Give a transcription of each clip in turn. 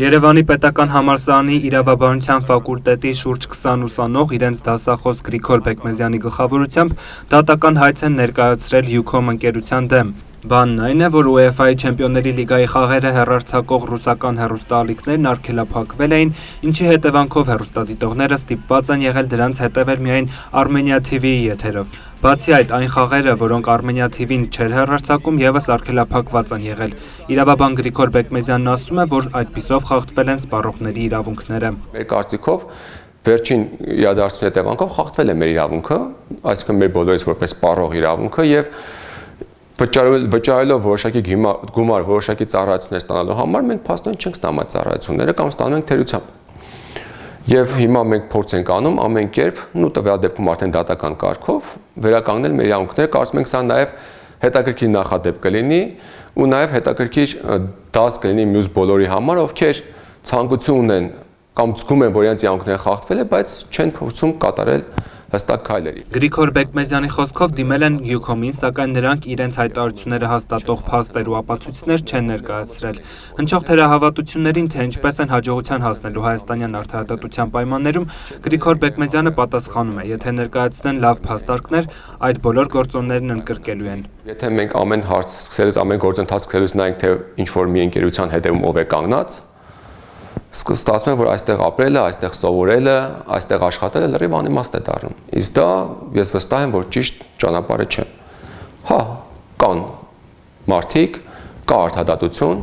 Երևանի պետական համալսարանի իրավաբանության ֆակուլտետի շուրջ 20 ուսանող իրենց դասախոս Գրիգոր Բեկմեզյանի գլխավորությամբ դատական հայց են ներկայացրել Յուքոմ ընկերության դեմ։ Բանն այն է, որ UEFA-ի Չեմպիոնների լիգայի խաղերը հեռարձակող ռուսական հեռուստաալիքներն արգելափակվել էին, ինչի հետևանքով հեռուստադիտողները ստիպված են եղել դրանց հետևել միայն Armenia TV-ի եթերով։ Բացի այդ, այն խաղերը, որոնք Armenia TV-ն չէր հեռարձակում, ևս արգելափակված են եղել։ Իրավաբան Գրիգոր Բեկմեզյանն ասում է, որ այդպիսով խախտվել են սպառողների իրավունքները։ Մեր կարծիքով վերջին իրադարձությունների հետևանքով խախտվել է մեր իրավունքը, այսինքն մեր բոլորիս որպես սպառող իրավունքը եւ վճարելով որոշակի գումար, որոշակի ծառայություններ ստանալու համար մենք փաստորեն չենք ստանում այդ ծառայությունները կամ ստանում ենք թերությամբ։ Եվ հիմա մենք փորձ ենք անում ամեն կերպ, տվյալ դեպքում արդեն դատական կարգով վերականգնել մեր իրավունքները, կարծում ենք սա նաև հետաքրքիր նախադեպ կլինի ու նաև հետաքրքիր դաս կլինի մյուս բոլորի համար, ովքեր ցանկություն ունեն կամ զգում են, որ իրենց իրավունքները խախտվել է, բայց չեն փորձում կատարել հստակ քայլերի։ Գրիգոր Բեկմեզյանի խոսքով դիմել են Յուքոմին, սակայն նրանք իրենց հայտարարությունները հաստատող փաստեր ու ապացույցներ չեն ներկայացրել։ Հնչող թերահավատություններին, թե ինչպես են հաջողության հասնելու հայաստանյան արդարադատության պայմաններում, Գրիգոր Բեկմեզյանը պատասխանում է, եթե ներկայացնեն լավ փաստարկներ, այդ բոլոր գործոններն ընդգրկելու են։ Եթե մենք ամեն հարց սկսելուց, ամեն գործընթաց սկսելուց նայենք, թե ինչ որ մի ընկերության հետևում ով է կանգնած, ստացվում է, որ այստեղ ապրելը, այստեղ սովորելը, այստեղ աշխատելը լրիվ անիմաստ է դառնում։ Իսկ դա ես վստահ եմ, որ ճիշտ ճանապարհը չէ։ Հա, կան մարդիկ, կա արդարադատություն,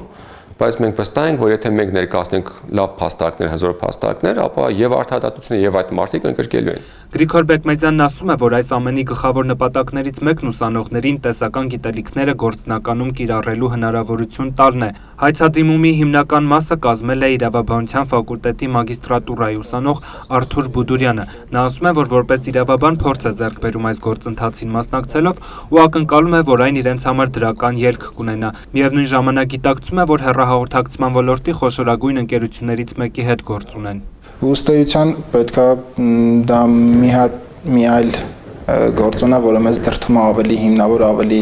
բայց մենք վստահ ենք, որ եթե մենք ներկայացնենք լավ փաստարկներ, հզոր փաստարկներ, ապա եւ արդարադատությունը եւ այդ մարդիկ ընդգրկելու են։ Գրիգոր Բեկմեզյանն ասում է, որ այս ամենի գլխավոր նպատակներից մեկն ուսանողներին տեսական գիտելիքները գործնականում կիրառելու հնարավորություն տալն է։ Հայցադիմումի հիմնական մասը կազմել է իրավաբանության ֆակուլտետի մագիստրատուրայի ուսանող Արթուր Բուդուրյանը։ Նա ասում է, որ որպես իրավաբան փորձ է ձեռք բերում այս գործընթացին մասնակցելով ու ակնկալում է, որ այն իրենց համար դրական ելք կունենա։ Միևնույն ժամանակ գիտակցում է, որ հեռահաղորդակցման ոլորտի խոշորագույն ընկերություններից մեկի հետ գործ ունեն։ Ըստ էության պետք է դա մի այլ գործոն է, որը մեզ դրդում է ավելի հիմնավոր, ավելի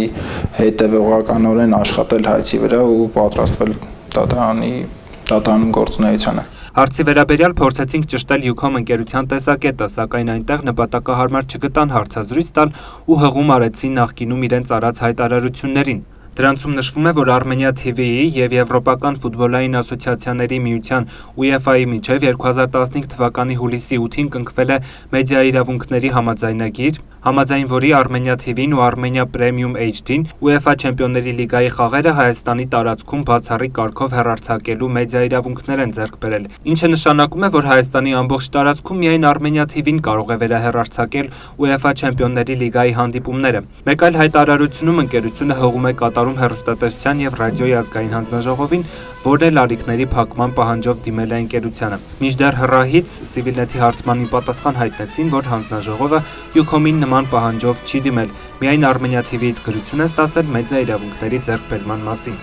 հետևողականորեն աշխատել հայցի վրա ու պատրաստվել դատարանում գործունեությանը։ Հարցի վերաբերյալ փորձեցինք ճշտել Յուքոմ ընկերության տեսակետը, սակայն այնտեղ նպատակահարմար չգտան հարցազրույց տալ ու հղում արեցին նախկինում իրենց արած հայտարարություններին։ Դրանցում նշվում է, որ Armenia TV-ի եւ Եվրոպական ֆուտբոլային ասոցիացիաների միության UEFA-ի միջև 2015 թվականի հուլիսի 8-ին կնքվել է մեդիա իրավունքների համաձայնագիր, համաձայն որի Armenia TV-ն ու Armenia Premium HD-ն UEFA Չեմպիոնների լիգայի խաղերը Հայաստանի տարածքում բացառիկ կարգով հեռարձակելու մեդիա իրավունքներ են ձեռք բերել, ինչը նշանակում է, որ Հայաստանի ամբողջ տարածքում միայն Armenia TV-ն կարող է վերահեռարձակել UEFA Չեմպիոնների լիգայի հանդիպումները։ Մեկ այլ հայտարարությունում ընկերությունը հողում է կատարում հեռուստատեսության եւ ռադիոյի ազգային հանձնաժողովին, որն էլ ալիքների փակման պահանջով դիմել է ընկերությանը։ Մինչդեռ հեռահից Civilnet-ի հարցմանին պատասխան հայտնեցին, որ հանձնաժողովը Յուքոմին նման պահանջով չի դիմել, միայն Armenia TV-ից գրություն է ստացել մեդիա իրավունքների ձեռքբերման մասին։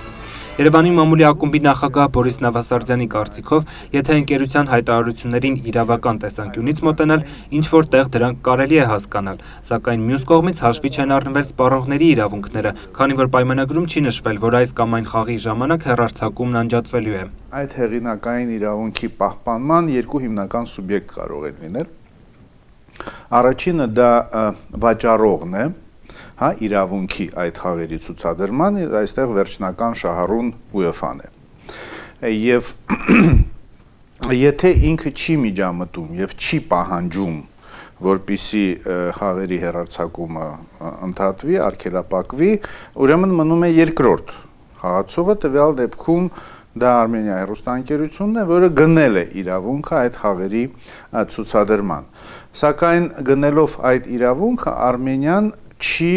Երևանի մամուլի ակումբի նախագահ Բորիս Նավասարդյանի կարծիքով, եթե ընկերության հայտարարություններին իրավական տեսանկյունից մոտենալ, ինչ որ տեղ դրանք կարելի է հասկանալ, սակայն մյուս կողմից հաշվի չեն առնվել սպառողների իրավունքները, քանի որ պայմանագրում չի նշվել, որ այս կամ այն խաղի ժամանակ հեռարձակումն անջատվելու է։ Այդ հեղինակային իրավունքի պահպանման երկու հիմնական սուբյեկտ կարող են լինել։ Առաջինը դա վաճառողն է, հա, իրավունքի այդ խաղերի ցուցադրման, այստեղ վերջնական շահառուն UEFA-ն է։ Եվ եթե ինքը չի միջամտում եւ չի պահանջում, որպիսի խաղերի հեռարձակումը ընդհատվի, արգելափակվի, ուրեմն մնում է երկրորդ խաղացողը, տվյալ դեպքում դա Armenia հեռուստաընկերությունն է, որը գնել է իրավունքը այդ խաղերի ցուցադրման։ Սակայն գնելով այդ իրավունքը Armenian չի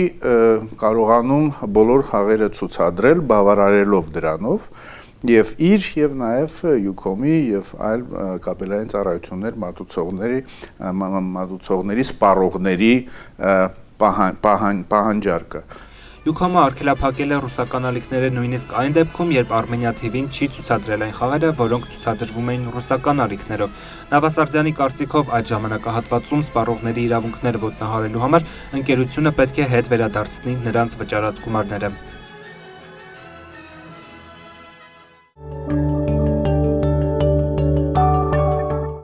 կարողանում բոլոր խաղերը ցուցադրել, բավարարելով դրանով եւ իր եւ նաեւ Յուքոմի եւ այլ կապելային ծառայություններ մատուցողների սպառողների պահանջարկը։ Յուքոմը արգելափակել է ռուսական ալիքները նույնիսկ այն դեպքում, երբ Armenia TV-ն չի ցուցադրել այն խաղերը, որոնք ցուցադրվում էին ռուսական ալիքներով։ Նավասարդյանի կարծիքով այդ ժամանակահատվածում սպառողների իրավունքները ոտնահարելու համար ընկերությունը պետք է հետ վերադարձնի նրանց վճարած գումարները։